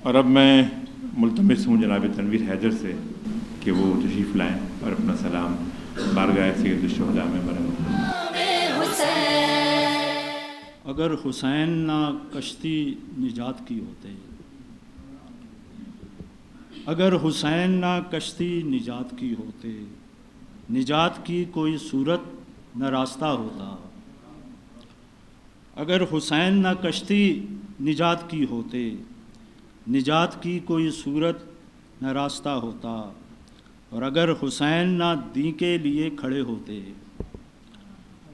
اور اب میں ملتمس ہوں جناب تنویر حیدر سے کہ وہ تشریف لائیں اور اپنا سلام بارگاہ سید الشہداء میں برآمد۔ اگر حسین نہ کشتی نجات کی ہوتے، اگر حسین نہ کشتی نجات کی ہوتے، نجات کی کوئی صورت نہ راستہ ہوتا۔ اگر حسین نہ کشتی نجات کی ہوتے، نجات کی کوئی صورت نہ راستہ ہوتا۔ اور اگر حسین نہ دین کے لیے کھڑے ہوتے،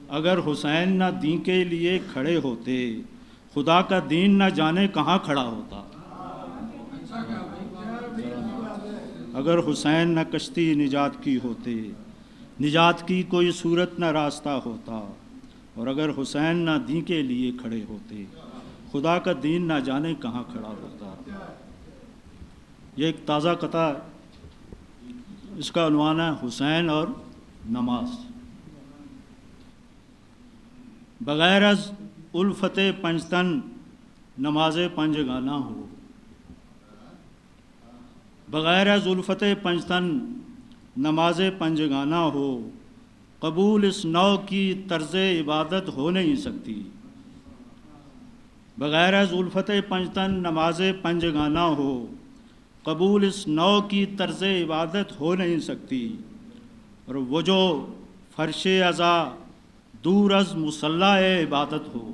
اگر حسین نہ دین کے لیے کھڑے ہوتے، خدا کا دین نہ جانے کہاں کھڑا ہوتا۔ اگر حسین نہ کشتی نجات کی ہوتے، نجات کی کوئی صورت نہ راستہ ہوتا۔ اور اگر حسین نہ دین کے لیے کھڑے ہوتے، خدا کا دین نہ جانے کہاں کھڑا ہوتا۔ یہ ایک تازہ قطعہ، اس کا عنوان ہے حسین اور نماز۔ بغیر از الفت پنجتن نماز پنجگانہ ہو، بغیر از الفت پنجتن نماز پنجگانہ ہو، قبول اس نو کی طرز عبادت ہو نہیں سکتی۔ بغیر از الفت پنجتن نماز پنجگانہ ہو، قبول اس نو کی طرز عبادت ہو نہیں سکتی۔ اور وہ جو فرش عزا دور از مصلی عبادت ہو،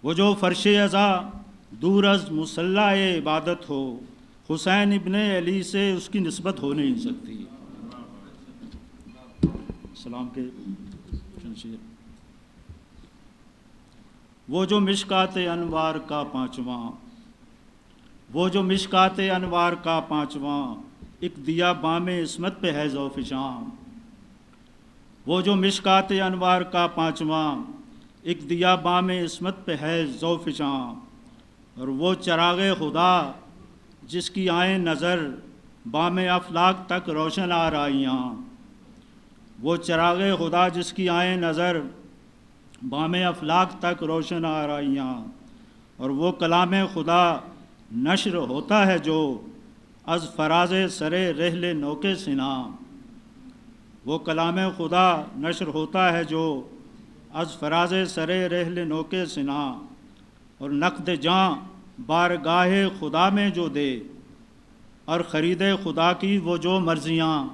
وہ جو فرش عزا دور از مصلی عبادت ہو، حسین ابن علی سے اس کی نسبت ہو نہیں سکتی۔ سلام کے شمشیر۔ وہ جو مشکات انوار کا پانچواں، وہ جو مشکات انوار کا پانچواں، ایک دیا بام عصمت پہ ہے ذوف شام۔ وہ جو مشکات انوار کا پانچواں، ایک دیا بام عصمت پہ ہے ذوف شام۔ اور وہ چراغ خدا جس کی آئیں نظر، بام افلاک تک روشن آرائیاں۔ وہ چراغ خدا جس کی آئیں نظر، بام افلاک تک روشن آرائیاں۔ اور وہ کلام خدا نشر ہوتا ہے جو از فراز سر رحل نوک سنا۔ وہ کلام خدا نشر ہوتا ہے جو از فراز سر رحل نوک سنا۔ اور نقد جاں بارگاہ خدا میں جو دے، اور خرید خدا کی وہ جو مرضیاں۔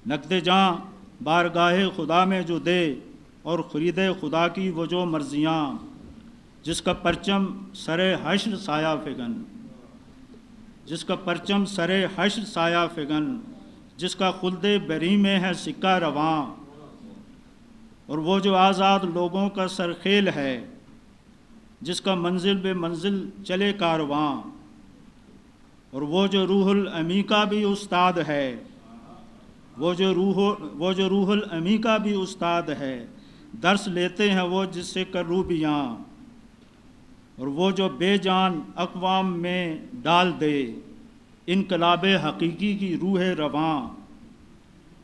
نقد جاں بارگاہ خدا میں جو دے، اور خرید خدا کی وہ جو مرضیاں۔ جس کا پرچم سر حشر سایہ فگن، جس کا پرچم سر حشر سایہ فگن، جس کا خلد بری میں ہے سکہ رواں۔ اور وہ جو آزاد لوگوں کا سرخیل ہے، جس کا منزل بے منزل چلے کارواں۔ اور وہ جو روح الامی کا بھی استاد ہے، وہ جو روح الامی کا بھی استاد ہے، درس لیتے ہیں وہ جس سے کروبیاں۔ اور وہ جو بے جان اقوام میں ڈال دے، انقلاب حقیقی کی روح رواں۔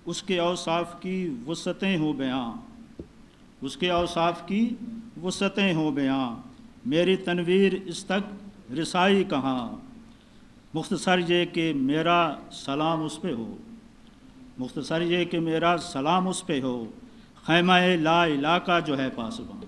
اس کے اوصاف کی وسعتیں ہو بیاں، اس کے اوصاف کی وسعتیں ہو بیاں۔ میری تنویر اس تک رسائی کہاں، مختصر یہ کہ میرا سلام اس پہ ہو، مختصر یہ کہ میرا سلام اس پہ ہو، خیمہ لا الہ کا جو ہے پاسباں۔